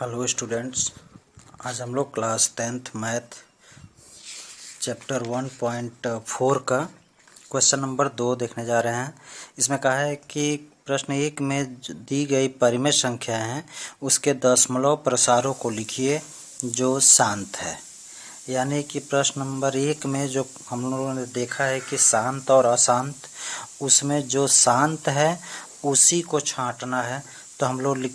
Hello students, आज हम लोग क्लास 10th मैथ चैप्टर 1.4 का क्वेश्चन नंबर 2 देखने जा रहे हैं। इसमें कहा है कि प्रश्न 1 में दी गई परिमेय संख्या है उसके दशमलव प्रसारों को लिखिए जो शांत है। यानी कि प्रश्न नंबर 1 में जो हम लोगों ने देखा है कि शांत और अशांत, उसमें जो शांत है उसी को छांटना है। तो हम लोग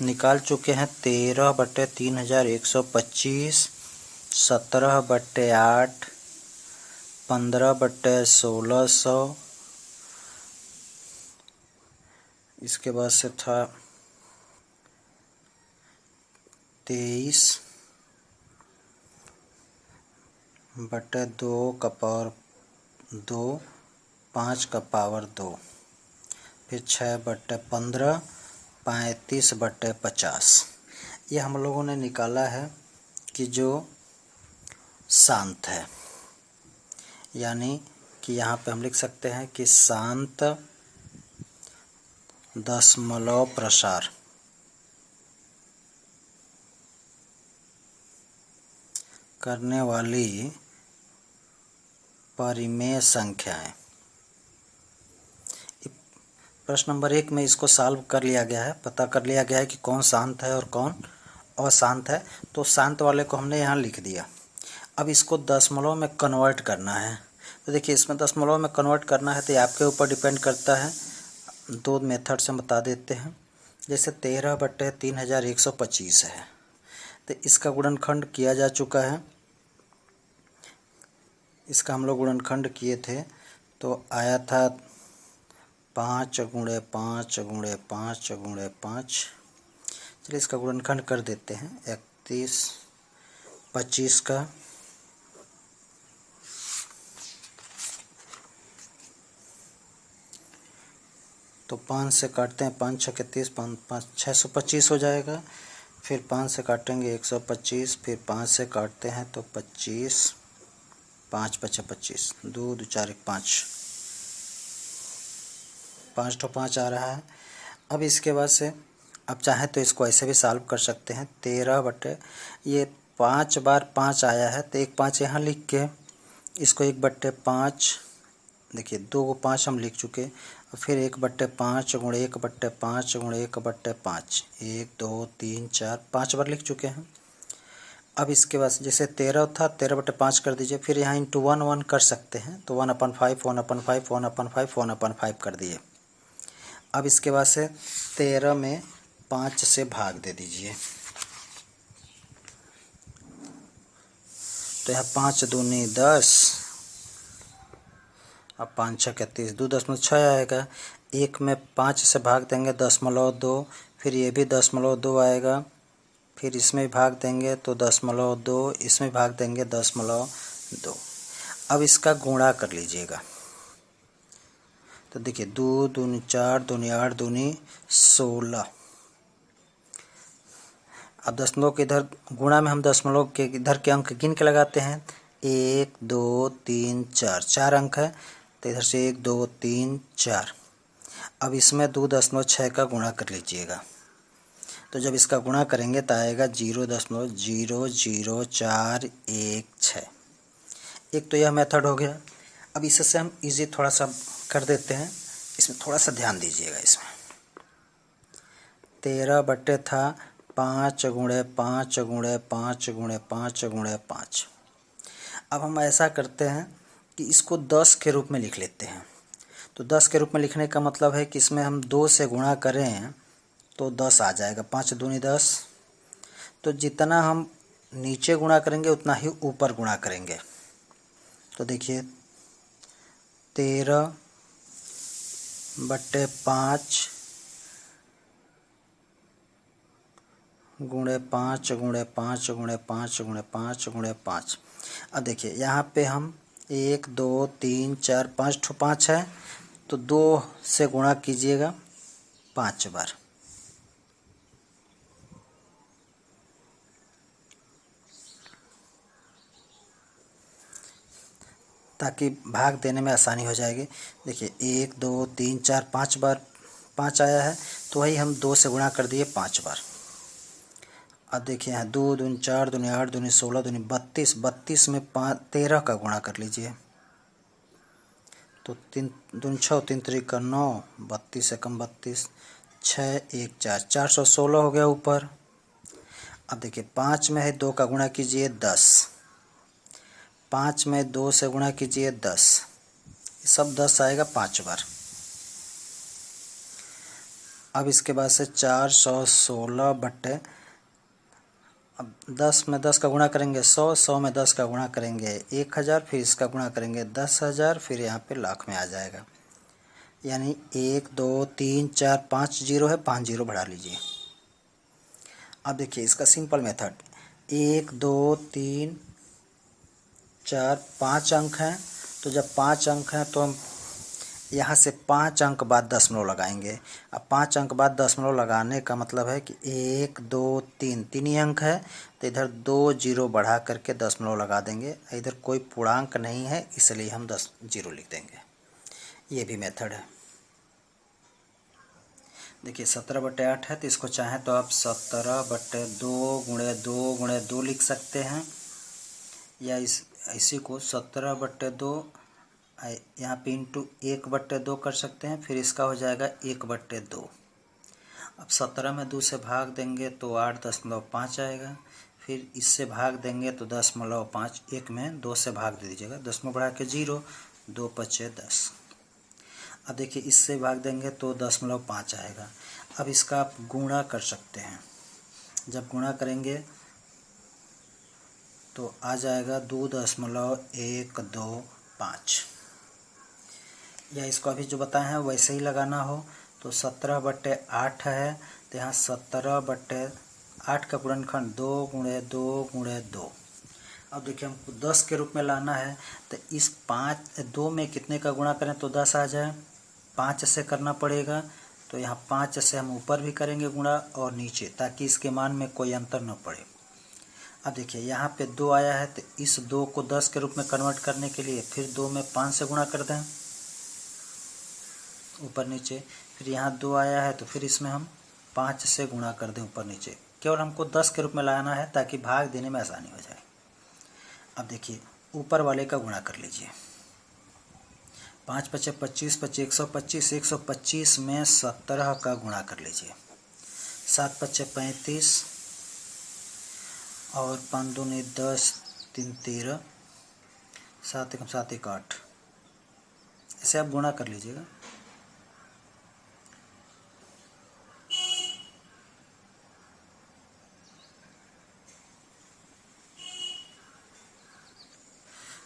निकाल चुके हैं 13/3125, 17/8, 15/1600, इसके बाद से था 23/2 का पावर 2, 5 का पावर 2, फिर 6/15, 35/50। ये हम लोगों ने निकाला है कि जो शांत है। यानी कि यहाँ पे हम लिख सकते हैं कि शांत दशमलव प्रसार करने वाली परिमेय संख्याएं। प्रश्न नंबर 1 में इसको सॉल्व कर लिया गया है, पता कर लिया गया है कि कौन शांत है और कौन अशांत है। तो शांत वाले को हमने यहाँ लिख दिया। अब इसको दशमलव में कन्वर्ट करना है। तो देखिए, इसमें दशमलव में कन्वर्ट करना है तो ये आपके ऊपर डिपेंड करता है। दो मेथड से बता देते हैं। जैसे 13/3125 है तो इसका गुणनखंड किया जा चुका है। इसका हम लोग गुणनखंड किए थे तो आया था 5×5×5×5। चलिए इसका गुणनखंड कर देते हैं। 31/25 का तो 5 से काटते हैं, 5 6 30, 5 625 हो जाएगा। फिर 5 से काटेंगे 125, फिर 5 से काटते हैं तो 25, 5 5 25, 2 2 4 1 5, 5 आ रहा है। अब इसके बाद से अब चाहे तो इसको ऐसे भी सॉल्व कर सकते हैं। 13 ये 5 बार 5 आया है तो एक 5 यहाँ लिख के इसको 1/5, देखिए 2 को 5 हम लिख चुके। और फिर 1/5 × 1/5 × 1/5, 1 2 3 4 5 बार लिख चुके हैं। अब इसके बाद जैसे 13 था 13/5 कर दीजिए। फिर यहाँ इंटू 1 1 कर सकते हैं तो 1/5 1/5 1/5 1/5 कर दिए। अब इसके बाद से 13 में 5 से भाग दे दीजिए। तो यहाँ 5 दूनी 10, अब 5 6 31, 2.6 आएगा। एक में 5 से भाग देंगे 0.2, फिर ये भी 0.2 आएगा। फिर इसमें भाग देंगे तो 0.2, इसमें भाग देंगे 0.2। अब इसका गुणा कर लीजिएगा। तो देखिए 2 दूनी 4, दूनी 8, दूनी 16। अब दशमलव के इधर गुणा में हम दशमलव के इधर के अंक गिन के लगाते हैं। 1 2 3 4, 4 अंक है तो इधर से 1 2 3 4। अब इसमें 2.6 का गुणा कर लीजिएगा। तो जब इसका गुणा करेंगे तो आएगा 0.00416। एक तो यह मेथड हो गया। अब इससे हम इजी थोड़ा सा कर देते हैं। इसमें थोड़ा सा ध्यान दीजिएगा। इसमें 13 था 5×5×5×5×5। अब हम ऐसा करते हैं कि इसको 10 के रूप में लिख लेते हैं। तो 10 के रूप में लिखने का मतलब है कि इसमें हम 2 से गुणा करें तो 10 आ जाएगा। 5 दूनी 10। तो जितना हम नीचे गुणा करेंगे उतना ही ऊपर गुणा करेंगे। तो देखिए 13/5 ×5×5×5×5×5। अब देखिए यहाँ पे हम 1 2 3 4 5 ठो 5 है तो 2 से गुणा कीजिएगा 5 बार। ताकि भाग देने में आसानी हो जाएगी। देखिए 1 2 3 4 5 बार 5 आया है तो वही हम 2 से गुणा कर दिए 5 बार। अब देखिए यहाँ 2 दूनी 4 दूनी 8 दूनी 16 दूनी 32, 32 में 13 का गुणा कर लीजिए। तो 3 दूनी 6, 3 त्रिक 9, 32 एकम 32, 6 1 4, 416 हो गया ऊपर। अब देखिए 5 में है 2 का गुणा कीजिए 10, 5 में 2 से गुणा कीजिए 10, सब 10 आएगा 5 बार। अब इसके बाद से 416 बट्टे, अब 10 में 10 का गुणा करेंगे 100, 100 में 10 का गुणा करेंगे 1000, फिर इसका गुणा करेंगे 10,000, फिर यहाँ पे लाख में आ जाएगा। यानी 1 2 3 4 5 जीरो है, 5 जीरो बढ़ा लीजिए। अब देखिए इसका सिंपल मेथड, 1 2 3 4 5 अंक हैं, तो जब 5 अंक हैं तो हम यहाँ से 5 अंक बाद दशमलव लगाएंगे। अब 5 अंक बाद दशमलव लगाने का मतलब है कि 1 2 3 तीन ही अंक है, तो इधर 2 जीरो बढ़ा करके दशमलव लगा देंगे। इधर कोई पूर्णांक नहीं है इसलिए हम 10 जीरो लिख देंगे। ये भी मेथड है। देखिए 17/8 है, तो इसको चाहें तो आप 17/2 गुणे 2 गुणे 2 लिख सकते हैं, या इसी को 17/2 यहाँ पे इंटू 1/2 कर सकते हैं, फिर इसका हो जाएगा 1/2। अब 17 में 2 से भाग देंगे तो 8.5 आएगा, फिर इससे भाग देंगे तो 10.5, 1 में 2 से भाग दे दीजिएगा, 10 में बढ़ा के 0, 2 पचे 10। अब देखिए इससे भाग देंगे तो 10.5 आएगा। अब इसका आप गुणा कर सकते हैं, जब गुणा करेंगे तो आ जाएगा 2.125, या इसको अभी जो बताए हैं वैसे ही लगाना हो तो 17/8 है, तो यहाँ 17/8 का गुणनखंड 2 गुणे 2 गुणे 2। अब देखिए हमको 10 के रूप में लाना है, तो इस 2 में कितने का गुणा करें तो 10 आ जाए, 5 से करना पड़ेगा, तो यहाँ 5 से हम ऊपर भी करेंगे गुणा और नीचे, ताकि इसके मान में कोई अंतर न पड़े। अब देखिए यहाँ पे 2 आया है, तो इस 2 को 10 के रूप में कन्वर्ट करने के लिए फिर 2 में 5 से गुणा कर दें ऊपर नीचे, फिर यहाँ 2 आया है तो फिर इसमें हम 5 से गुणा कर दें ऊपर नीचे। केवल हमको 10 के रूप में लाना है ताकि भाग देने में आसानी हो जाए। अब देखिए ऊपर वाले का गुणा कर लीजिए, 5 पचे 25, 125, 125 में 17 का गुणा कर लीजिए, 7 पचे 35 और 5 दूनी 10, 3 13, 7 एकम 7 1 8, इसे आप गुणा कर लीजिएगा।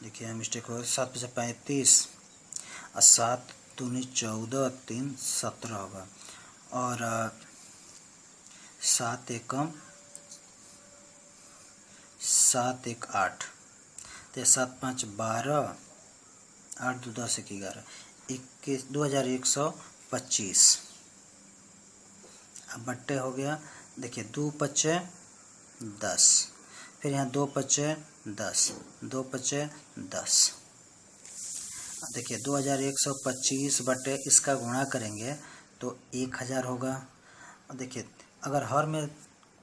देखिए यहाँ मिस्टेक हो, 7 पचे 35 और 7 दूनी 14, 3 17 होगा, और 7 एकम 7 1 8, तो 7 5 12, 8 2 10 1 11, 2125। अब बट्टे हो गया, देखिए 2 पचे 10, फिर यहाँ 2 पचे 10, 2 पचे 10। देखिए 2125 बटे इसका गुणा करेंगे तो 1000 होगा। और देखिए अगर हर में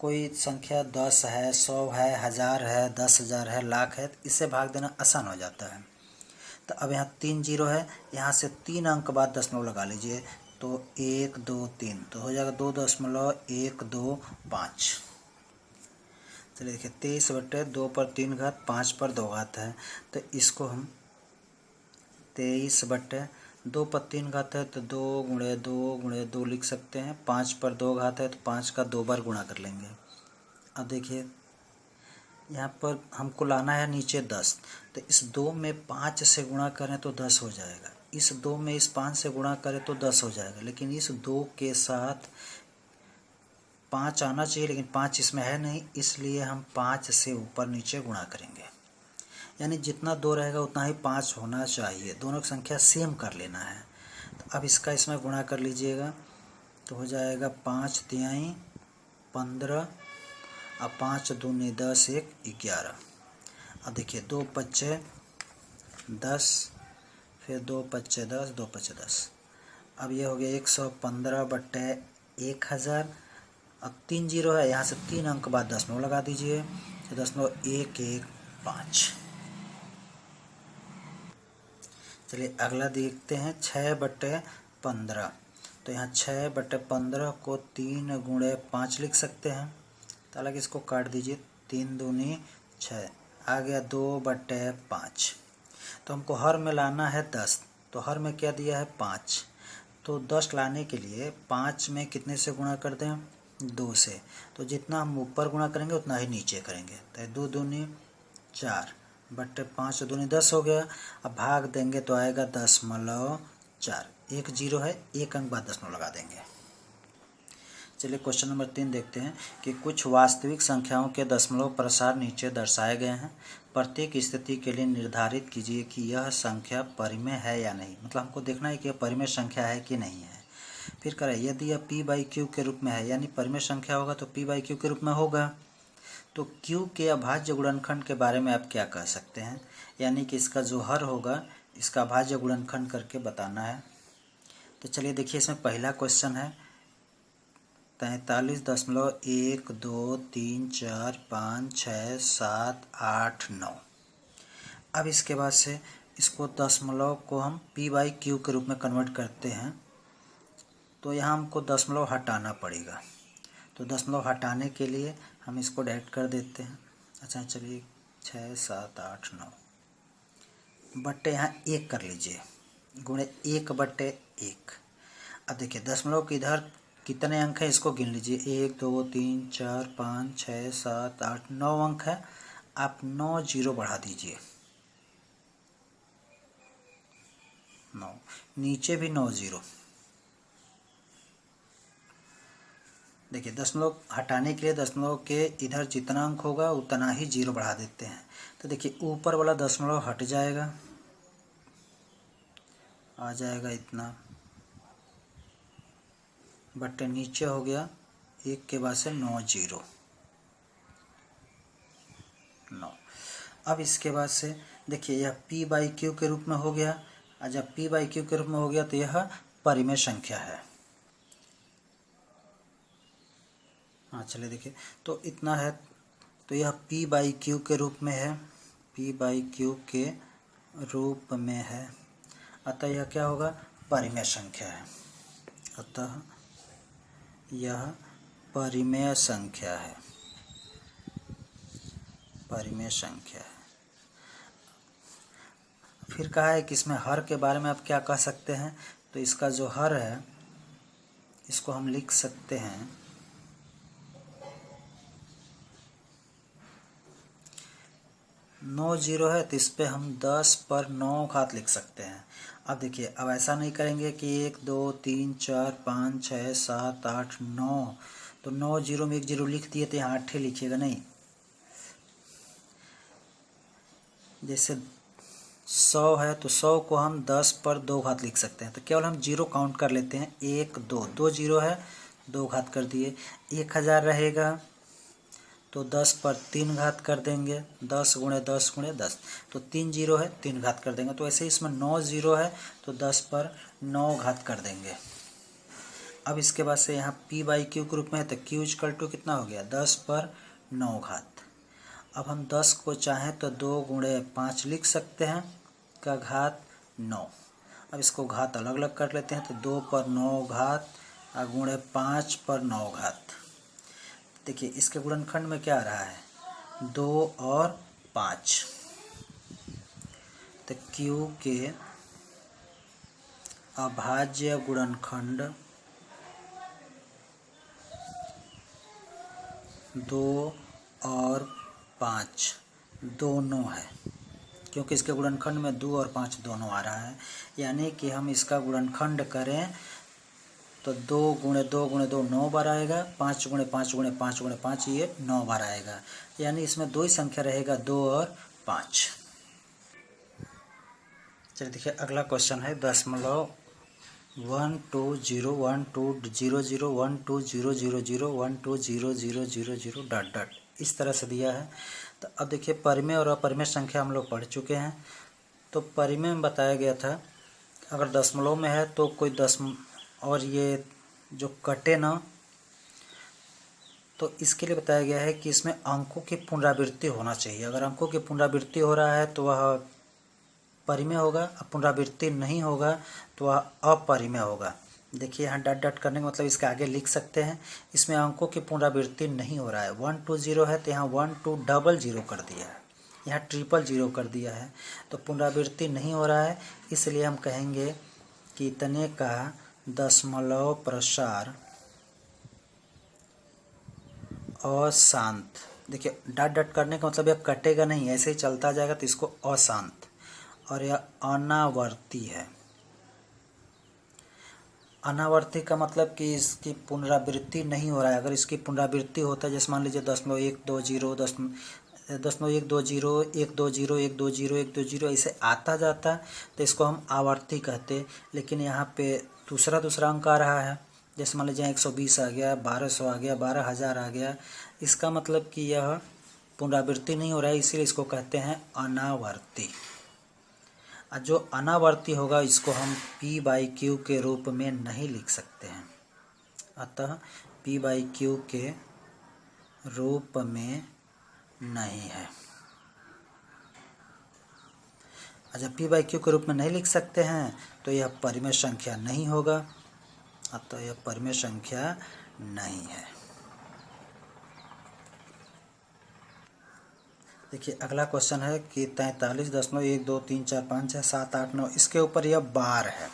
कोई संख्या 10 है, 100 है, 1000 है, 10,000 है, लाख है, तो इससे भाग देना आसान हो जाता है। तो अब यहाँ 3 जीरो है, यहाँ से 3 अंक बाद दशमलव लगा लीजिए, तो 1 2 3, तो हो जाएगा 2.125। चलिए देखिए 23/2 पर 3 घात, 5 पर 2 घात है, तो इसको हम 23/2 पर 3 घात है तो 2 गुणे 2 गुणे 2 लिख सकते हैं। 5 पर 2 घात है तो 5 का 2 बार गुणा कर लेंगे। अब देखिए यहाँ पर हमको लाना है नीचे 10, तो इस 2 में 5 से गुणा करें तो 10 हो जाएगा, इस 2 में इस 5 से गुणा करें तो 10 हो जाएगा, लेकिन इस 2 के साथ 5 आना चाहिए, लेकिन 5 इसमें है नहीं, इसलिए हम 5 से ऊपर नीचे गुणा करेंगे। यानी जितना 2 रहेगा उतना ही 5 होना चाहिए, दोनों की संख्या सेम कर लेना है। तो अब इसका इसमें गुणा कर लीजिएगा, तो हो जाएगा 5 तिहाई 15, अब 5 दूनी 10, 1 11। अब देखिए 2 पच्चे 10, फिर 2 पच्चे 10, 2 पच्चे 10। अब ये हो गया 115/1000, अब 3 जीरो है, यहाँ से 3 अंक बाद दशमलव लगा दीजिए, तो 0.115। चलिए अगला देखते हैं 6/15। तो यहाँ 6/15 को 3 गुणे 5 लिख सकते हैं, तो हालांकि इसको काट दीजिए, 3 दूनी 6, आ गया 2/5। तो हमको हर में लाना है 10, तो हर में क्या दिया है 5, तो 10 लाने के लिए 5 में कितने से गुणा कर दें, 2 से, तो जितना हम ऊपर गुणा करेंगे उतना ही नीचे करेंगे, तो 2 दूनी 4 बट्टे 5 दूनी 10 हो गया। अब भाग देंगे तो आएगा 0.4, 1 जीरो है, 1 अंक बाद दशमलव लगा देंगे। चलिए क्वेश्चन नंबर 3 देखते हैं कि कुछ वास्तविक संख्याओं के दशमलव प्रसार नीचे दर्शाए गए हैं। प्रत्येक स्थिति के लिए निर्धारित कीजिए कि यह संख्या परिमेय है या नहीं, मतलब हमको देखना है कि यह परिमेय संख्या है कि नहीं है। फिर करें, यदि यह p/q के रूप में है, यानी परिमेय संख्या होगा तो p/q के रूप में होगा। तो q के अभाज्य गुणनखंड के बारे में आप क्या कह सकते हैं, यानी कि इसका जो हर होगा इसका अभाज्य गुणनखंड करके बताना है। तो चलिए देखिए, इसमें पहला क्वेश्चन है 43.123456789। अब इसके बाद से इसको दशमलव को हम p/q के रूप में कन्वर्ट करते हैं, तो यहाँ हमको दशमलव हटाना पड़ेगा। तो दशमलव हटाने के लिए हम इसको डायरेक्ट कर देते हैं। अच्छा चलिए 6789 बट्टे यहाँ 1 कर लीजिए, गुणे 1/1। अब देखिए दशमलव के इधर कितने अंक हैं इसको गिन लीजिए, 1 2 3 4 5 6 7 8 9 अंक है। आप 9 जीरो बढ़ा दीजिए, 9, नीचे भी 9 जीरो। देखिए दशमलव हटाने के लिए दशमलव के इधर जितना अंक होगा उतना ही जीरो बढ़ा देते हैं। तो देखिए ऊपर वाला दशमलव हट जाएगा, आ जाएगा इतना, बट्टे नीचे हो गया 1 के बाद से 9 जीरो 9। अब इसके बाद से देखिए यह p/q के रूप में हो गया, और जब p/q के रूप में हो गया तो यह परिमेय संख्या है। हाँ चलिए देखिए, तो इतना है, तो यह p/q के रूप में है, p/q के रूप में है, अतः यह क्या होगा, परिमेय संख्या है। अतः यह परिमेय संख्या है, परिमेय संख्या है। फिर कहा है कि इसमें हर के बारे में आप क्या कह सकते हैं, तो इसका जो हर है इसको हम लिख सकते हैं 9 जीरो है, तो इस पर हम 10 पर 9 घात लिख सकते हैं। अब देखिए, अब ऐसा नहीं करेंगे कि 1 2 3 4 5 6 7 8 9, तो 9 जीरो में 1 जीरो लिख दिए तो यहाँ 8 ही लिखिएगा, नहीं। जैसे 100 है तो 100 को हम 10 पर 2 घात लिख सकते हैं, तो केवल हम जीरो काउंट कर लेते हैं, 1 2 2 जीरो है, 2 घात कर दिए। 1000 रहेगा तो 10 पर 3 घात कर देंगे, 10 गुणे 10 गुणे 10, तो 3 जीरो है, 3 घात कर देंगे। तो ऐसे ही इसमें 9 जीरो है तो 10 पर 9 घात कर देंगे। अब इसके बाद से यहाँ p/q के रूप में है, तो q = कितना हो गया, 10 पर 9 घात। अब हम 10 को चाहें तो 2 गुणे 5 लिख सकते हैं, का घात 9। अब इसको घात अलग अलग कर लेते हैं, तो 2 पर 9 घात और गुणे 5 पर 9 घात। देखिए इसके गुणनखंड में क्या आ रहा है, 2 और 5, तो q के अभाज्य गुणनखंड 2 और 5 दोनों है, क्योंकि इसके गुणनखंड में 2 और 5 दोनों आ रहा है। यानी कि हम इसका गुणनखंड करें तो 2 गुणे 2 गुणे 2 9 बार आएगा, 5 गुणे 5 गुणे 5 गुणे 5 ये 9 बार आएगा। यानी इसमें 2 ही संख्या रहेगा, 2 और 5। चलिए देखिए अगला क्वेश्चन है 0.1200120000120000 इस तरह से दिया है। तो अब देखिए परिमेय और अपरिमेय संख्या हम लोग पढ़ चुके हैं। तो परिमेय में बताया गया था अगर दशमलव में है तो कोई और ये जो कटे ना, तो इसके लिए बताया गया है कि इसमें अंकों की पुनरावृत्ति होना चाहिए। अगर अंकों की पुनरावृत्ति हो रहा है तो वह परिमेय होगा, पुनरावृत्ति नहीं होगा तो वह अपरिमेय होगा। देखिए यहाँ डॉट डॉट करने का मतलब इसके आगे लिख सकते हैं, इसमें अंकों की पुनरावृत्ति नहीं हो रहा है। 1 2 0 है तो यहाँ 1 2 0 0 कर दिया है, यहाँ 0 0 कर दिया है, तो पुनरावृत्ति नहीं हो रहा है। इसलिए हम कहेंगे कि इतने का दशमलव प्रसार अशांत। देखिए डॉट डॉट करने का मतलब यह कटेगा नहीं, ऐसे ही चलता जाएगा, तो इसको अशांत। और यह अनावर्ती है। अनावर्ती का मतलब कि इसकी पुनरावृत्ति नहीं हो रहा है। अगर इसकी पुनरावृत्ति होता है, जैसे मान लीजिए 0.120 0.120 120 120 120 ऐसे आता जाता, तो इसको हम आवर्ती कहते। लेकिन यहाँ पे दूसरा अंक आ रहा है, जैसे मान लीजिए 120 आ गया, 1200 आ गया, 12,000 आ गया, इसका मतलब कि यह पुनरावृत्ति नहीं हो रहा है, इसीलिए इसको कहते हैं अनावर्ती। जो अनावर्ती होगा इसको हम P/Q के रूप में नहीं लिख सकते हैं, अतः P/Q के रूप में नहीं है। जब P/Q के रूप में नहीं लिख सकते हैं तो यह परिमेय संख्या नहीं होगा, अतः यह परिमेय संख्या नहीं है। देखिए अगला क्वेश्चन है कि 43.123456789, इसके ऊपर यह बार है।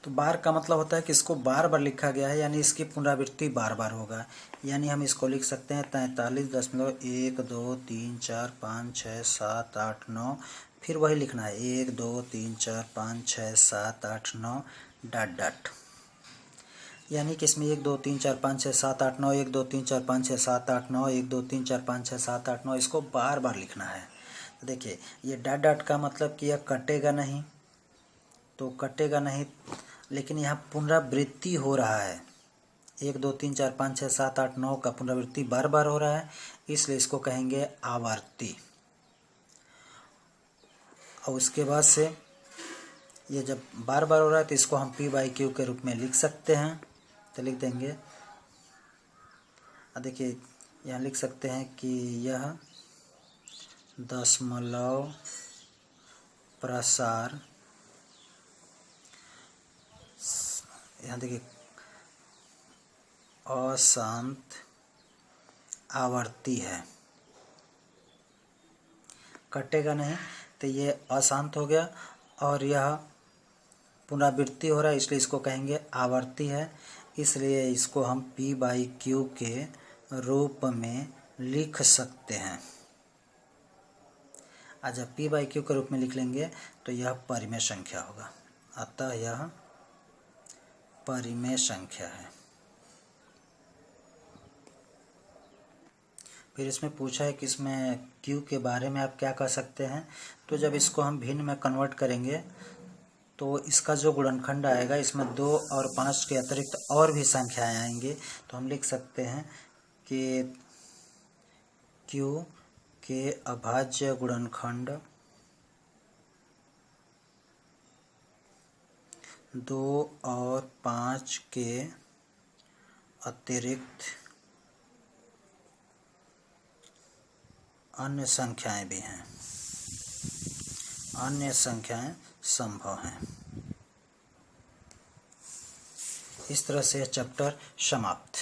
तो बार का मतलब होता है कि इसको बार बार लिखा गया है, यानी इसकी पुनरावृत्ति बार बार होगा। यानी हम इसको लिख सकते हैं 43.123456789, फिर वही लिखना है 123456789 डॉट डॉट। यानी कि इसमें 1 2 3 4 5 6 7 8 9 1 2 3 4 5 6 7 8 9 1 2 3 4 5 6 7 8 9 इसको बार बार लिखना है। तो देखिए ये डॉट डॉट का मतलब कि यह कटेगा नहीं, तो कटेगा नहीं, लेकिन यहाँ पुनरावृत्ति हो रहा है। 1 2 3 4 5 6 7 8 9 का पुनरावृत्ति बार बार हो रहा है, इसलिए इसको कहेंगे आवर्ती। और उसके बाद से ये जब बार बार हो रहा है तो इसको हम P/Q के रूप में लिख सकते हैं, तो लिख देंगे। देखिए यहाँ लिख सकते हैं कि यह दशमलव प्रसार, यहाँ देखिए अशांत आवर्ती है, कटेगा नहीं, तो ये अशांत हो गया। और यह पुनरावृत्ति हो रहा है, इसलिए इसको कहेंगे आवर्ती है, इसलिए इसको हम P/Q के रूप में लिख सकते हैं। जब P/Q के रूप में लिख लेंगे तो यह परिमेय संख्या होगा, अतः यह परिमेय संख्या है। फिर इसमें पूछा है कि इसमें Q के बारे में आप क्या कह सकते हैं। तो जब इसको हम भिन्न में कन्वर्ट करेंगे तो इसका जो गुणनखंड आएगा, इसमें 2 और 5 के अतिरिक्त और भी संख्याएं आएंगी, तो हम लिख सकते हैं कि Q के अभाज्य गुणनखंड 2 और 5 के अतिरिक्त अन्य संख्याएं भी हैं, अन्य संख्याएं संभव हैं। इस तरह से यह चैप्टर समाप्त।